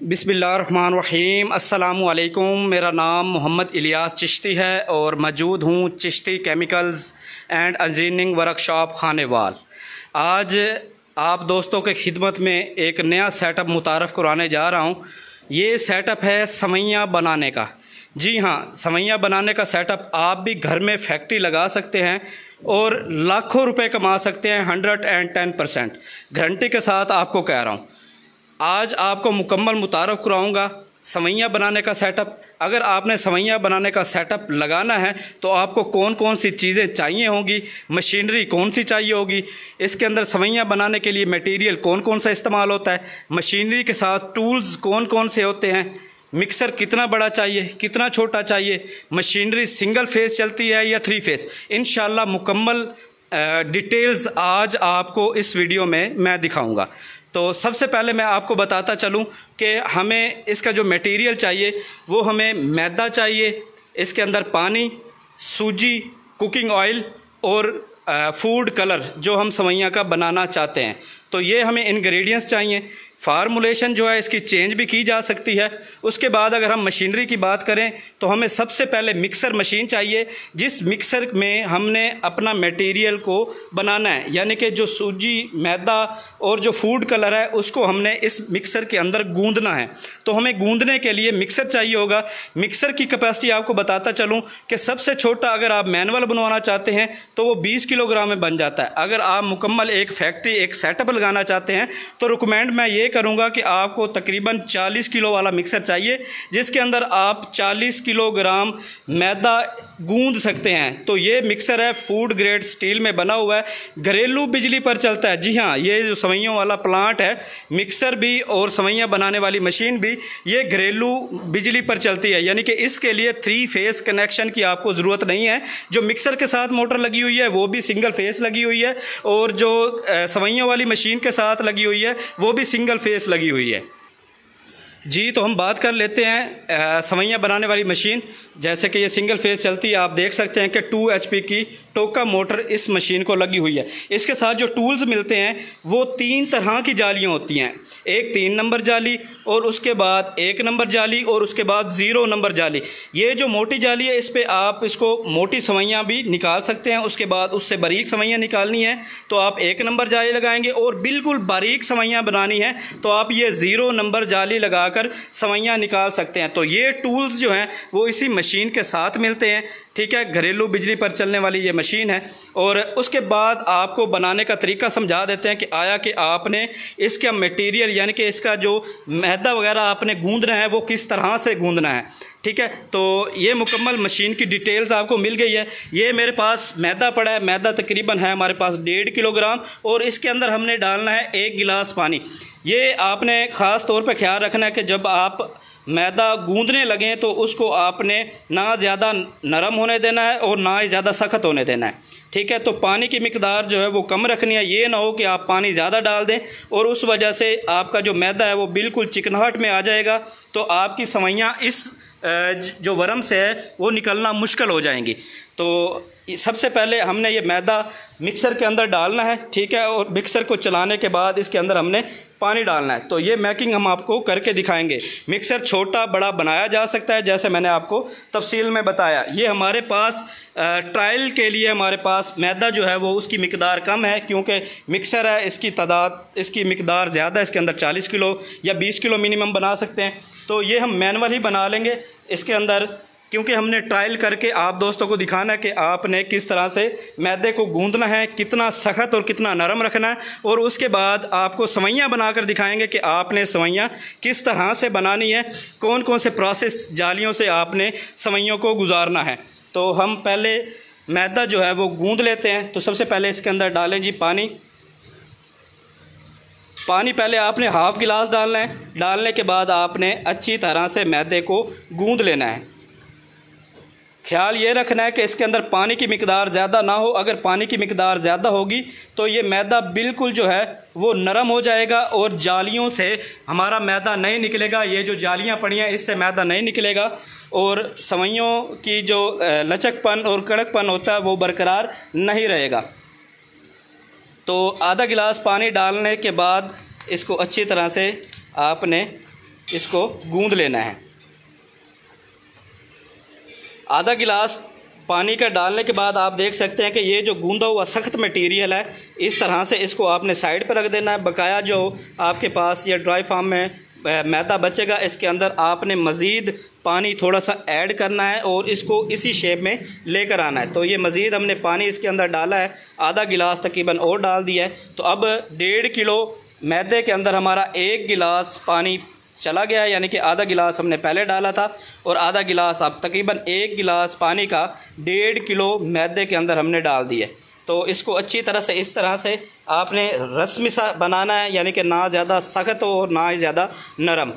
बिस्मिल्लाहिर्रहमानिर्रहीम। अस्सलामुअलैकुम। मेरा नाम मोहम्मद इलियास चिश्ती है और मौजूद हूँ Chishti chemicals and engineering workshop Khanewal. आज आप दोस्तों के खिदमत में एक नया सेटअप मुतारफ़ कराने जा रहा हूँ। ये सेटअप है सवैयाँ बनाने का। जी हाँ, सवैयाँ बनाने का सेटअप आप भी घर में फैक्ट्री लगा सकते हैं और लाखों रुपए कमा सकते हैं 110% गारंटी के साथ आपको कह रहा हूँ। आज आपको मुकम्मल मुतारफ़ कराऊंगा सवैयाँ बनाने का सेटअप। अगर आपने सवैयाँ बनाने का सेटअप लगाना है तो आपको कौन कौन सी चीज़ें चाहिए होंगी, मशीनरी कौन सी चाहिए होगी, इसके अंदर सवैयाँ बनाने के लिए मटेरियल कौन कौन सा इस्तेमाल होता है, मशीनरी के साथ टूल्स कौन कौन से होते हैं, मिक्सर कितना बड़ा चाहिए, कितना छोटा चाहिए, मशीनरी सिंगल फेस चलती है या 3 फेस, इंशाल्लाह मुकम्मल डिटेल्स आज आपको इस वीडियो में मैं दिखाऊंगा। तो सबसे पहले मैं आपको बताता चलूं कि हमें इसका जो मटेरियल चाहिए वो हमें मैदा चाहिए, इसके अंदर पानी, सूजी, कुकिंग ऑयल और फूड कलर जो हम सवैयाँ का बनाना चाहते हैं। तो ये हमें इंग्रेडिएंट्स चाहिए। फार्मूलेशन जो है इसकी चेंज भी की जा सकती है। उसके बाद अगर हम मशीनरी की बात करें तो हमें सबसे पहले मिक्सर मशीन चाहिए, जिस मिक्सर में हमने अपना मटेरियल को बनाना है, यानी कि जो सूजी, मैदा और जो फूड कलर है उसको हमने इस मिक्सर के अंदर गूंदना है। तो हमें गूंदने के लिए मिक्सर चाहिए होगा। मिक्सर की कैपेसिटी आपको बताता चलूँ कि सबसे छोटा अगर आप मैनुअल बनवाना चाहते हैं तो वो 20 किलोग्राम में बन जाता है। अगर आप मुकम्मल एक फैक्ट्री, एक सेटअप लगाना चाहते हैं तो रिकमेंड मैं ये करूंगा कि आपको तकरीबन 40 किलो वाला मिक्सर चाहिए, जिसके अंदर आप 40 किलोग्राम मैदा गूंद सकते हैं। तो ये मिक्सर है, फूड ग्रेड स्टील में बना हुआ है, घरेलू बिजली पर चलता है। जी हाँ, ये जो सवैयों वाला प्लांट है, मिक्सर भी और सवैयाँ बनाने वाली मशीन भी, ये घरेलू बिजली पर चलती है, यानी कि इसके लिए 3 फेस कनेक्शन की आपको ज़रूरत नहीं है। जो मिक्सर के साथ मोटर लगी हुई है वो भी सिंगल फेस लगी हुई है और जो सवैयों वाली मशीन के साथ लगी हुई है वो भी सिंगल फेस लगी हुई है। जी, तो हम बात कर लेते हैं सवैयाँ बनाने वाली मशीन। जैसे कि ये सिंगल फेस चलती है, आप देख सकते हैं कि 2 HP की टोका मोटर इस मशीन को लगी हुई है। इसके साथ जो टूल्स मिलते हैं वो 3 तरह की जालियाँ होती हैं, एक 3 नंबर जाली और उसके बाद 1 नंबर जाली और उसके बाद 0 नंबर जाली। ये जो मोटी जाली है इस पर आप इसको मोटी सवैयाँ भी निकाल सकते हैं। उसके बाद उससे बारीक सवैयाँ निकालनी है तो आप 1 नंबर जाली लगाएंगे, और बिल्कुल बारीक सवैयाँ बनानी है तो आप ये 0 नंबर जाली लगाकर सवैयाँ निकाल सकते हैं। तो ये टूल्स जो हैं वो इसी मशीन के साथ मिलते हैं। ठीक है, घरेलू बिजली पर चलने वाली ये मशीन है। और उसके बाद आपको बनाने का तरीका समझा देते हैं कि आया कि आपने इसका मटेरियल यानी कि इसका जो मैदा वगैरह आपने गूंदना है वो किस तरह से गूंदना है। ठीक है, तो ये मुकम्मल मशीन की डिटेल्स आपको मिल गई है। ये मेरे पास मैदा पड़ा है, मैदा तकरीबन है हमारे पास 1.5 किलोग्राम, और इसके अंदर हमने डालना है 1 गिलास पानी। ये आपने ख़ास तौर पर ख्याल रखना है कि जब आप मैदा गूंदने लगें तो उसको आपने ना ज़्यादा नरम होने देना है और ना ही ज़्यादा सख्त होने देना है। ठीक है, तो पानी की मिकदार जो है वो कम रखनी है। ये ना हो कि आप पानी ज़्यादा डाल दें और उस वजह से आपका जो मैदा है वो बिल्कुल चिकनाहट में आ जाएगा, तो आपकी सवैयाँ इस जो वरम से है वो निकलना मुश्किल हो जाएंगी। तो सबसे पहले हमने ये मैदा मिक्सर के अंदर डालना है। ठीक है, और मिक्सर को चलाने के बाद इसके अंदर हमने पानी डालना है। तो ये मैकिंग हम आपको करके दिखाएंगे। मिक्सर छोटा बड़ा बनाया जा सकता है, जैसे मैंने आपको तफसील में बताया। ये हमारे पास ट्रायल के लिए हमारे पास मैदा जो है वो उसकी मिकदार कम है, क्योंकि मिक्सर है, इसकी तादाद, इसकी मिकदार ज़्यादा है। इसके अंदर 40 किलो या 20 किलो मिनिमम बना सकते हैं। तो ये हम मैनुअल ही बना लेंगे इसके अंदर, क्योंकि हमने ट्रायल करके आप दोस्तों को दिखाना है कि आपने किस तरह से मैदे को गूंदना है, कितना सख्त और कितना नरम रखना है, और उसके बाद आपको सवैयाँ बनाकर दिखाएंगे कि आपने सवैयाँ किस तरह से बनानी है, कौन कौन से प्रोसेस जालियों से आपने सवैयों को गुजारना है। तो हम पहले मैदा जो है वो गूंद लेते हैं। तो सबसे पहले इसके अंदर डालें जी पानी। पानी पहले आपने हाफ़ गिलास डालना है। डालने के बाद आपने अच्छी तरह से मैदे को गूंद लेना है। ख्याल ये रखना है कि इसके अंदर पानी की मिकदार ज़्यादा ना हो। अगर पानी की मिकदार ज़्यादा होगी तो ये मैदा बिल्कुल जो है वो नरम हो जाएगा और जालियों से हमारा मैदा नहीं निकलेगा। ये जो जालियाँ पड़ी हैं इससे मैदा नहीं निकलेगा और सवैयों की जो लचकपन और कड़कपन होता है वो बरकरार नहीं रहेगा। तो आधा गिलास पानी डालने के बाद इसको अच्छी तरह से आपने इसको गूंद लेना है। आधा गिलास पानी का डालने के बाद आप देख सकते हैं कि ये जो गूंदा हुआ सख्त मटेरियल है, इस तरह से इसको आपने साइड पर रख देना है। बकाया जो आपके पास या ड्राई फार्म में मैदा बचेगा, इसके अंदर आपने मज़ीद पानी थोड़ा सा ऐड करना है और इसको इसी शेप में लेकर आना है। तो ये मज़ीद हमने पानी इसके अंदर डाला है, आधा गिलास तकरीबन और डाल दिया है। तो अब 1.5 किलो मैदे के अंदर हमारा 1 गिलास पानी चला गया, यानी कि आधा गिलास हमने पहले डाला था और आधा गिलास अब तकरीबन 1 गिलास पानी का 1.5 किलो मैदे के अंदर हमने डाल दिए। तो इसको अच्छी तरह से इस तरह से आपने रस्मी सा बनाना है, यानी कि ना ज़्यादा सख्त हो और ना ही ज़्यादा नरम।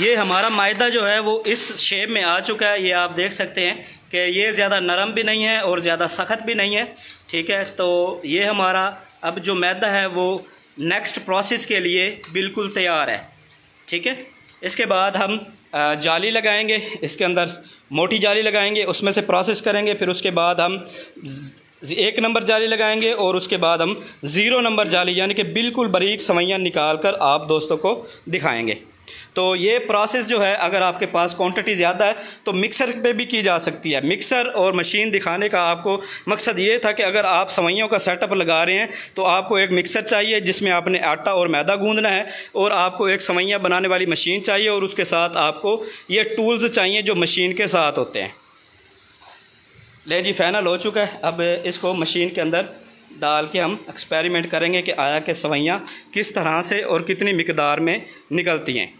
ये हमारा मैदा जो है वो इस शेप में आ चुका है। ये आप देख सकते हैं कि ये ज़्यादा नरम भी नहीं है और ज़्यादा सख्त भी नहीं है। ठीक है, तो ये हमारा अब जो मैदा है वो नेक्स्ट प्रोसेस के लिए बिल्कुल तैयार है। ठीक है, इसके बाद हम जाली लगाएंगे, इसके अंदर मोटी जाली लगाएंगे, उसमें से प्रोसेस करेंगे। फिर उसके बाद हम 1 नंबर जाली लगाएंगे और उसके बाद हम 0 नंबर जाली यानी कि बिल्कुल बारीक सवैयाँ निकाल कर आप दोस्तों को दिखाएंगे। तो ये प्रोसेस जो है, अगर आपके पास क्वांटिटी ज़्यादा है तो मिक्सर पे भी की जा सकती है। मिक्सर और मशीन दिखाने का आपको मकसद ये था कि अगर आप सवैयों का सेटअप लगा रहे हैं तो आपको एक मिक्सर चाहिए जिसमें आपने आटा और मैदा गूंदना है, और आपको एक सवैयाँ बनाने वाली मशीन चाहिए, और उसके साथ आपको ये टूल्स चाहिए जो मशीन के साथ होते हैं। ले जी, फाइनल हो चुका है। अब इसको मशीन के अंदर डाल के हम एक्सपेरिमेंट करेंगे कि आया कि सवैयाँ किस तरह से और कितनी मिकदार में निकलती हैं।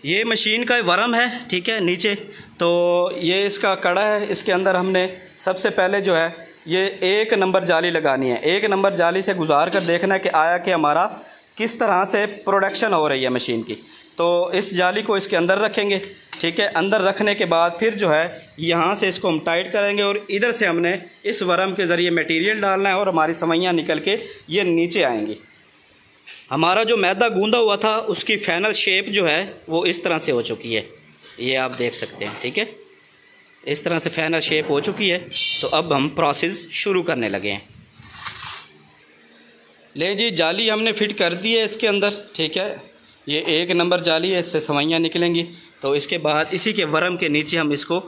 ये मशीन का वरम है, ठीक है, नीचे तो ये इसका कड़ा है। इसके अंदर हमने सबसे पहले जो है ये 1 नंबर जाली लगानी है। 1 नंबर जाली से गुजार कर देखना है कि आया कि हमारा किस तरह से प्रोडक्शन हो रही है मशीन की। तो इस जाली को इसके अंदर रखेंगे। ठीक है, अंदर रखने के बाद फिर जो है यहाँ से इसको हम टाइट करेंगे और इधर से हमने इस वरम के ज़रिए मटेरियल डालना है और हमारी सवैयाँ निकल के ये नीचे आएंगी। हमारा जो मैदा गूंदा हुआ था उसकी फाइनल शेप जो है वो इस तरह से हो चुकी है, ये आप देख सकते हैं। ठीक है, इस तरह से फाइनल शेप हो चुकी है। तो अब हम प्रोसेस शुरू करने लगे हैं। ले जी, जाली हमने फिट कर दी है इसके अंदर। ठीक है, ये 1 नंबर जाली है, इससे सवैयाँ निकलेंगी। तो इसके बाद इसी के वरम के नीचे हम इसको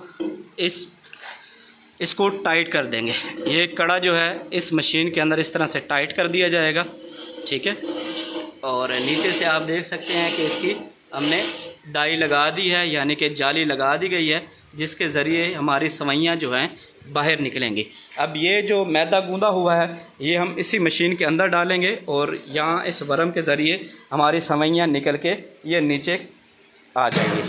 टाइट कर देंगे। ये कड़ा जो है इस मशीन के अंदर इस तरह से टाइट कर दिया जाएगा। ठीक है, और नीचे से आप देख सकते हैं कि इसकी हमने डाई लगा दी है, यानी कि जाली लगा दी गई है, जिसके ज़रिए हमारी सवैयाँ जो हैं बाहर निकलेंगी। अब ये जो मैदा गूंदा हुआ है ये हम इसी मशीन के अंदर डालेंगे और यहाँ इस वरम के ज़रिए हमारी सवैयाँ निकल के ये नीचे आ जाएंगी।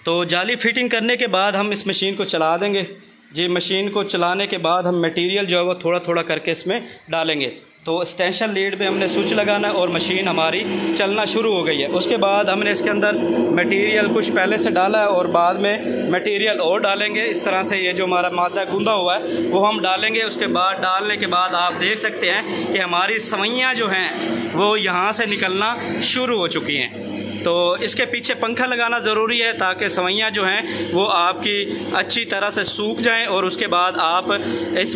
तो जाली फिटिंग करने के बाद हम इस मशीन को चला देंगे। जी, मशीन को चलाने के बाद हम मटेरियल जो है वो थोड़ा थोड़ा करके इसमें डालेंगे। तो एक्सटेंशन लीड पे हमने स्विच लगाना है और मशीन हमारी चलना शुरू हो गई है। उसके बाद हमने इसके अंदर मटेरियल कुछ पहले से डाला है और बाद में मटेरियल और डालेंगे। इस तरह से ये जो हमारा मैदा गूंदा हुआ है वो हम डालेंगे। उसके बाद डालने के बाद आप देख सकते हैं कि हमारी सवैयाँ जो हैं वो यहाँ से निकलना शुरू हो चुकी हैं। तो इसके पीछे पंखा लगाना ज़रूरी है ताकि सवैयाँ जो हैं वो आपकी अच्छी तरह से सूख जाएं, और उसके बाद आप इस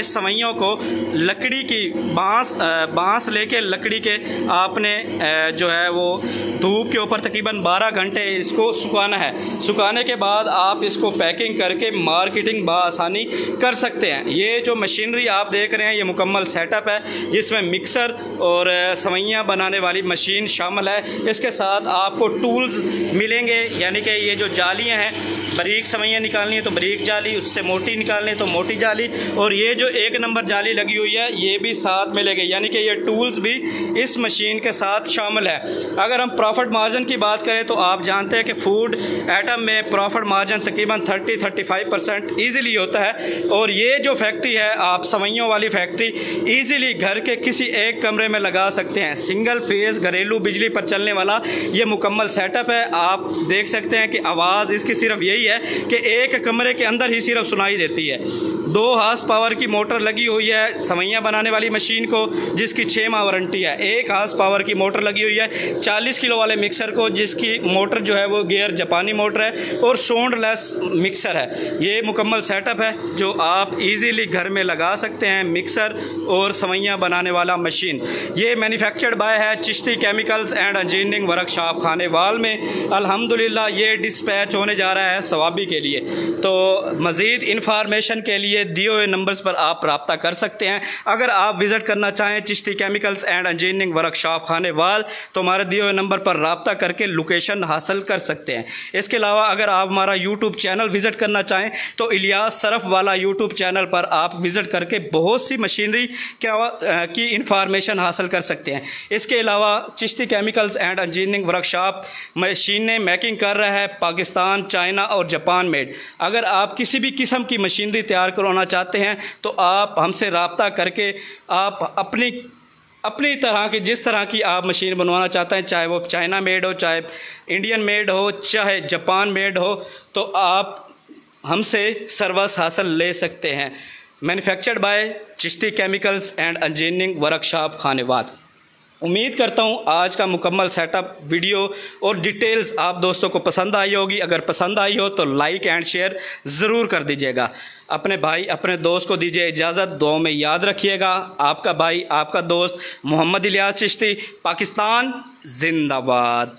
सवैयों को लकड़ी की बांस लेके लकड़ी के आपने जो है वो धूप के ऊपर तकरीबन 12 घंटे इसको सुखाना है। सुखाने के बाद आप इसको पैकिंग करके मार्केटिंग बआसानी कर सकते हैं। ये जो मशीनरी आप देख रहे हैं ये मुकम्मल सेटअप है जिसमें मिक्सर और सवैयाँ बनाने वाली मशीन शामिल है। इसके साथ आपको टूल्स मिलेंगे, यानी कि ये जो जालियां हैं, बारीक सवैयाँ निकालनी है तो बारीक जाली, उससे मोटी निकालनी है तो मोटी जाली, और ये जो 1 नंबर जाली लगी हुई है ये भी साथ मिलेगी, यानी कि ये टूल्स भी इस मशीन के साथ शामिल है। अगर हम प्रॉफिट मार्जिन की बात करें तो आप जानते हैं कि फूड आइटम में प्रॉफिट मार्जिन तकरीबन 30-35% ईज़िली होता है, और ये जो फैक्ट्री है आप सवैयों वाली फैक्ट्री ईज़िली घर के किसी एक कमरे में लगा सकते हैं। सिंगल फेज़ घरेलू बिजली पर चलने वाला ये मुकम्मल सेटअप है। आप देख सकते हैं कि आवाज़ इसकी सिर्फ यही है कि एक कमरे के अंदर ही सिर्फ सुनाई देती है। 2 हार्स पावर की मोटर लगी हुई है सवैयाँ बनाने वाली मशीन को, जिसकी 6 माह वारंटी है। 1 हार्स पावर की मोटर लगी हुई है 40 किलो वाले मिक्सर को, जिसकी मोटर जो है वो गियर जापानी मोटर है और साउंडलेस मिक्सर है। ये मुकम्मल सेटअप है जो आप इजीली घर में लगा सकते हैं, मिक्सर और सवैयाँ बनाने वाला मशीन। ये मैन्युफैक्चर्ड बाय है Chishti chemicals and engineering workshop Khanewal में। अल्हम्दुलिल्लाह ये डिस्पैच होने जा रहा है सवाबी के लिए। तो मज़ीद इंफॉर्मेशन के लिए दिए हुए नंबर्स पर आप रब्ता कर सकते हैं। अगर आप विज़िट करना चाहें Chishti chemicals and engineering workshop Khanewal तो हमारे दिए हुए नंबर पर रब्ता करके लोकेशन हासिल कर सकते हैं। इसके अलावा अगर आप हमारा यूट्यूब चैनल विज़िट करना चाहें तो इलियास सरफ वाला यूट्यूब चैनल पर आप विज़िट करके बहुत सी मशीनरी की इंफॉर्मेशन हासिल कर सकते हैं। इसके अलावा Chishti chemicals and engineering workshop मशीनें मेकिंग कर रहा है पाकिस्तान, चाइना और जापान मेड। अगर आप किसी भी किस्म की मशीनरी तैयार करवाना चाहते हैं तो आप हमसे रब्ता करके आप अपनी तरह की जिस तरह की आप मशीन बनवाना चाहते हैं, चाहे वो चाइना मेड हो, चाहे इंडियन मेड हो, चाहे जापान मेड हो, तो आप हमसे सर्विस हासिल ले सकते हैं। Manufactured by Chishti chemicals and engineering workshop Khanewal. उम्मीद करता हूँ आज का मुकम्मल सेटअप वीडियो और डिटेल्स आप दोस्तों को पसंद आई होगी। अगर पसंद आई हो तो लाइक एंड शेयर ज़रूर कर दीजिएगा। अपने भाई अपने दोस्त को दीजिए इजाज़त, दुआओं में याद रखिएगा। आपका भाई आपका दोस्त मोहम्मद इलियास चिश्ती, पाकिस्तान जिंदाबाद।